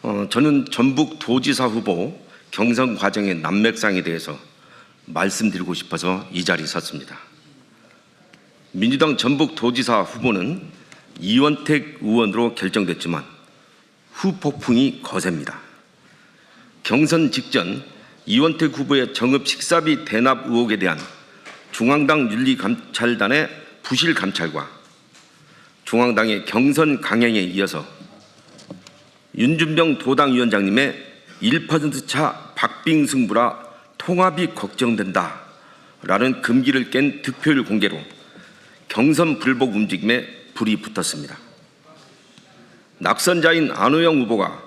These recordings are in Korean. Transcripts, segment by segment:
저는 전북 도지사 후보 경선 과정의 난맥상에 대해서 말씀드리고 싶어서 이 자리에 섰습니다. 민주당 전북 도지사 후보는 이원택 의원으로 결정됐지만 후폭풍이 거셉니다. 경선 직전 이원택 후보의 정읍 식사비 대납 의혹에 대한 중앙당 윤리감찰단의 부실 감찰과 중앙당의 경선 강행에 이어서 윤준병 도당위원장님의 1% 차 박빙 승부라 통합이 걱정된다라는 금기를 깬 득표율 공개로 경선 불복 움직임에 불이 붙었습니다. 낙선자인 안호영 후보가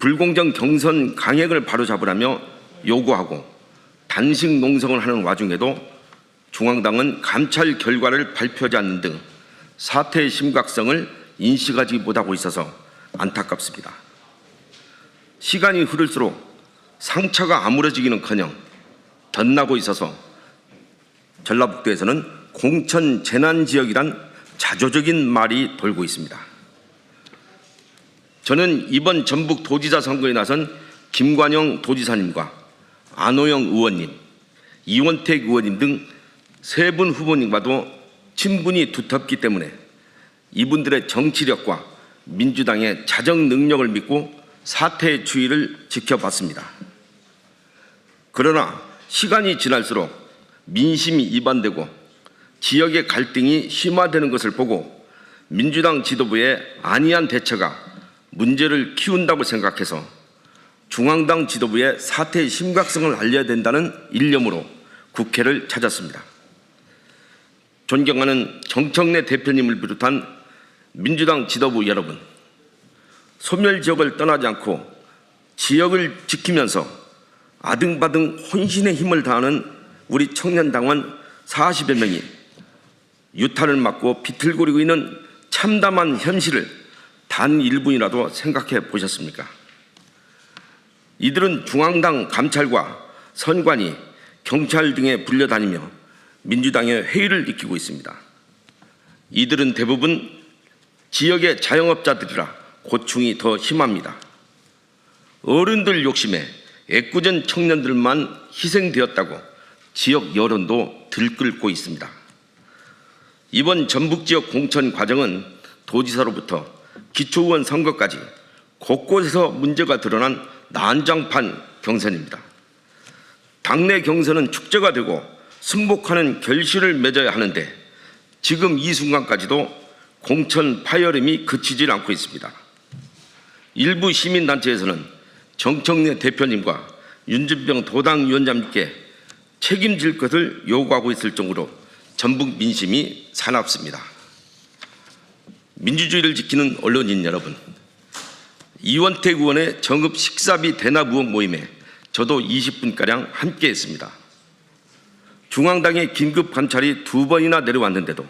불공정 경선 강행을 바로잡으라며 요구하고 단식 농성을 하는 와중에도 중앙당은 감찰 결과를 발표하지 않는 등 사태의 심각성을 인식하지 못하고 있어서 안타깝습니다. 시간이 흐를수록 상처가 아물어지기는커녕 덧나고 있어서 전라북도에서는 공천 재난지역이란 자조적인 말이 돌고 있습니다. 저는 이번 전북 도지사 선거에 나선 김관영 도지사님과 안호영 의원님, 이원택 의원님 등 세 분 후보님과도 친분이 두텁기 때문에 이분들의 정치력과 민주당의 자정 능력을 믿고 사태의 추이를 지켜봤습니다. 그러나 시간이 지날수록 민심이 이반되고 지역의 갈등이 심화되는 것을 보고 민주당 지도부의 안이한 대처가 문제를 키운다고 생각해서 중앙당 지도부에 사태의 심각성을 알려야 된다는 일념으로 국회를 찾았습니다. 존경하는 정청래 대표님을 비롯한 민주당 지도부 여러분, 소멸 지역을 떠나지 않고 지역을 지키면서 아등바등 혼신의 힘을 다하는 우리 청년당원 40여 명이 유탄을 맞고 비틀거리고 있는 참담한 현실을 단 1분이라도 생각해 보셨습니까? 이들은 중앙당 감찰과 선관위, 경찰 등에 불려다니며 민주당의 회의를 익히고 있습니다. 이들은 대부분 지역의 자영업자들이라 고충이 더 심합니다. 어른들 욕심에 애꿎은 청년들만 희생되었다고 지역 여론도 들끓고 있습니다. 이번 전북지역 공천 과정은 도지사로부터 기초의원 선거까지 곳곳에서 문제가 드러난 난장판 경선입니다. 당내 경선은 축제가 되고 승복하는 결실을 맺어야 하는데 지금 이 순간까지도 공천 파열음이 그치질 않고 있습니다. 일부 시민단체에서는 정청래 대표님과 윤준병 도당위원장님께 책임질 것을 요구하고 있을 정도로 전북 민심이 사납습니다. 민주주의를 지키는 언론인 여러분, 이원택 의원의 정읍 식사비 대납 의혹 모임에 저도 20분가량 함께했습니다. 중앙당의 긴급 감찰이 2번이나 내려왔는데도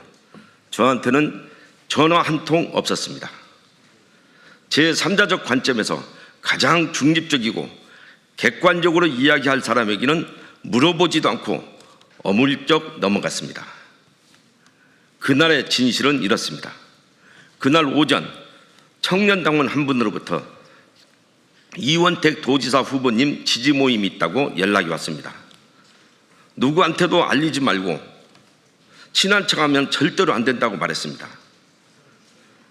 저한테는 전화 한 통 없었습니다. 제3자적 관점에서 가장 중립적이고 객관적으로 이야기할 사람에게는 물어보지도 않고 어물쩍 넘어갔습니다. 그날의 진실은 이렇습니다. 그날 오전 청년당원 한 분으로부터 이원택 도지사 후보님 지지 모임이 있다고 연락이 왔습니다. 누구한테도 알리지 말고 친한 척하면 절대로 안 된다고 말했습니다.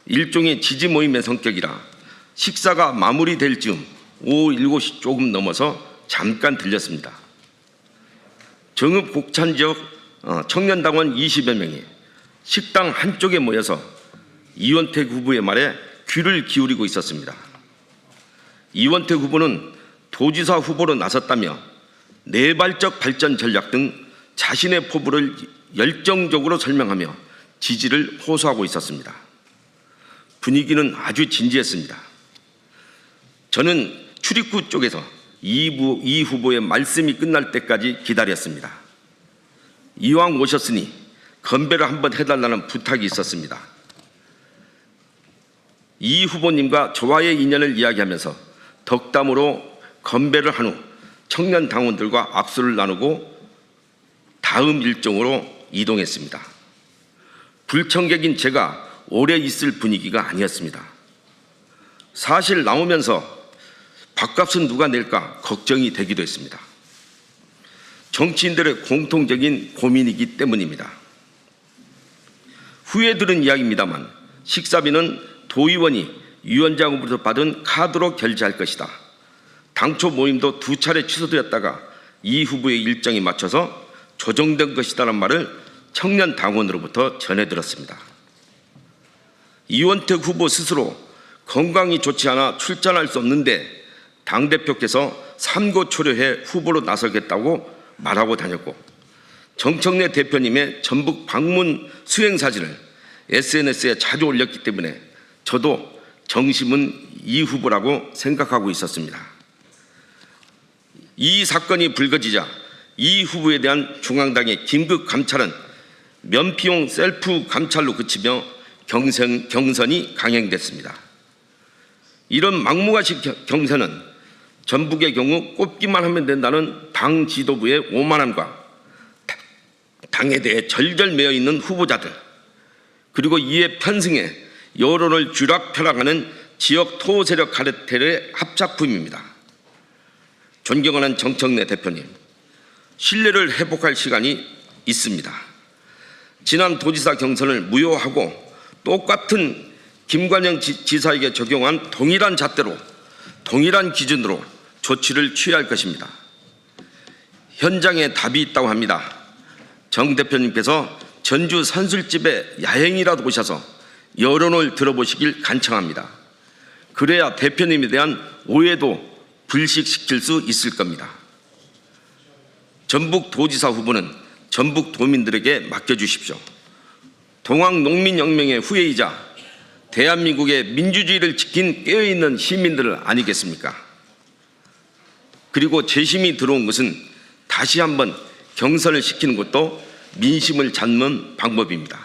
일종의 지지 모임의 성격이라 식사가 마무리될 즈음 오후 7시 조금 넘어서 잠깐 들렸습니다. 정읍 곡천 지역 청년당원 20여 명이 식당 한쪽에 모여서 이원택 후보의 말에 귀를 기울이고 있었습니다. 이원택 후보는 도지사 후보로 나섰다며 내발적 발전 전략 등 자신의 포부를 열정적으로 설명하며 지지를 호소하고 있었습니다. 분위기는 아주 진지했습니다. 저는 출입구 쪽에서 이 후보의 말씀이 끝날 때까지 기다렸습니다. 이왕 오셨으니 건배를 한번 해달라는 부탁이 있었습니다. 이 후보님과 저와의 인연을 이야기하면서 덕담으로 건배를 한 후 청년 당원들과 악수를 나누고 다음 일정으로 이동했습니다. 불청객인 제가 오래 있을 분위기가 아니었습니다. 사실 나오면서 밥값은 누가 낼까 걱정이 되기도 했습니다. 정치인들의 공통적인 고민이기 때문입니다. 후에 들은 이야기입니다만 식사비는 도의원이 위원장으로부터 받은 카드로 결제할 것이다. 당초 모임도 2차례 취소되었다가 이 후보의 일정에 맞춰서 조정된 것이다라는 말을 청년 당원으로부터 전해 들었습니다. 이원택 후보 스스로 건강이 좋지 않아 출전할 수 없는데 당대표께서 삼고초려해 후보로 나서겠다고 말하고 다녔고, 정청래 대표님의 전북 방문 수행 사진을 SNS에 자주 올렸기 때문에 저도 정심은 이 후보라고 생각하고 있었습니다. 이 사건이 불거지자 이 후보에 대한 중앙당의 긴급 감찰은 면피용 셀프 감찰로 그치며 경선이 강행됐습니다. 이런 막무가시 경선은 전북의 경우 꼽기만 하면 된다는 당 지도부의 오만함과 당에 대해 절절매여 있는 후보자들, 그리고 이에 편승해 여론을 쥐락펴락하는 지역 토세력 카르텔의 합작품입니다. 존경하는 정청래 대표님, 신뢰를 회복할 시간이 있습니다. 지난 도지사 경선을 무효하고 똑같은 김관영 지사에게 적용한 동일한 잣대로 동일한 기준으로 조치를 취해야 할 것입니다. 현장에 답이 있다고 합니다. 정 대표님께서 전주 선술집에 야행이라도 오셔서 여론을 들어보시길 간청합니다. 그래야 대표님에 대한 오해도 불식시킬 수 있을 겁니다. 전북도지사 후보는 전북 도민들에게 맡겨주십시오. 동학농민혁명의 후예이자 대한민국의 민주주의를 지킨 깨어있는 시민들 아니겠습니까? 그리고 재심이 들어온 것은 다시 한번 경선을 시키는 것도 민심을 잡는 방법입니다.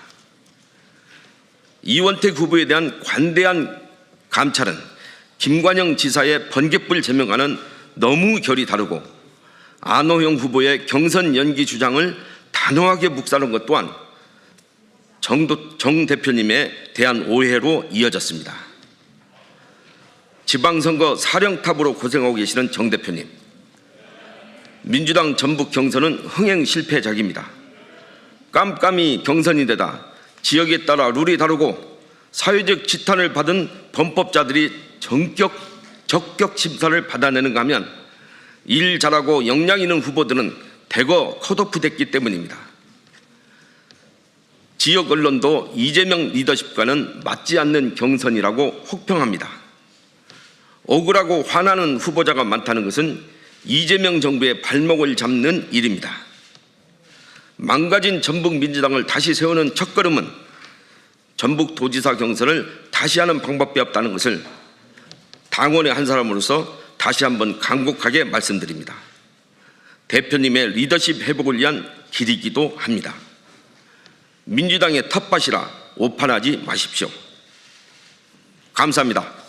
이원택 후보에 대한 관대한 감찰은 김관영 지사의 번갯불 제명과는 너무 결이 다르고, 안호영 후보의 경선 연기 주장을 단호하게 묵살한 것 또한 정 대표님에 대한 오해로 이어졌습니다. 지방선거 사령탑으로 고생하고 계시는 정 대표님, 민주당 전북 경선은 흥행 실패작입니다. 깜깜이 경선이 되다 지역에 따라 룰이 다르고 사회적 지탄을 받은 범법자들이 적격 심사를 받아내는가 하면 일 잘하고 역량 있는 후보들은 대거 컷오프 됐기 때문입니다. 지역 언론도 이재명 리더십과는 맞지 않는 경선이라고 혹평합니다. 억울하고 화나는 후보자가 많다는 것은 이재명 정부의 발목을 잡는 일입니다. 망가진 전북 민주당을 다시 세우는 첫걸음은 전북도지사 경선을 다시 하는 방법밖에 없다는 것을 당원의 한 사람으로서 다시 한번 간곡하게 말씀드립니다. 대표님의 리더십 회복을 위한 길이기도 합니다. 민주당의 텃밭이라 오판하지 마십시오. 감사합니다.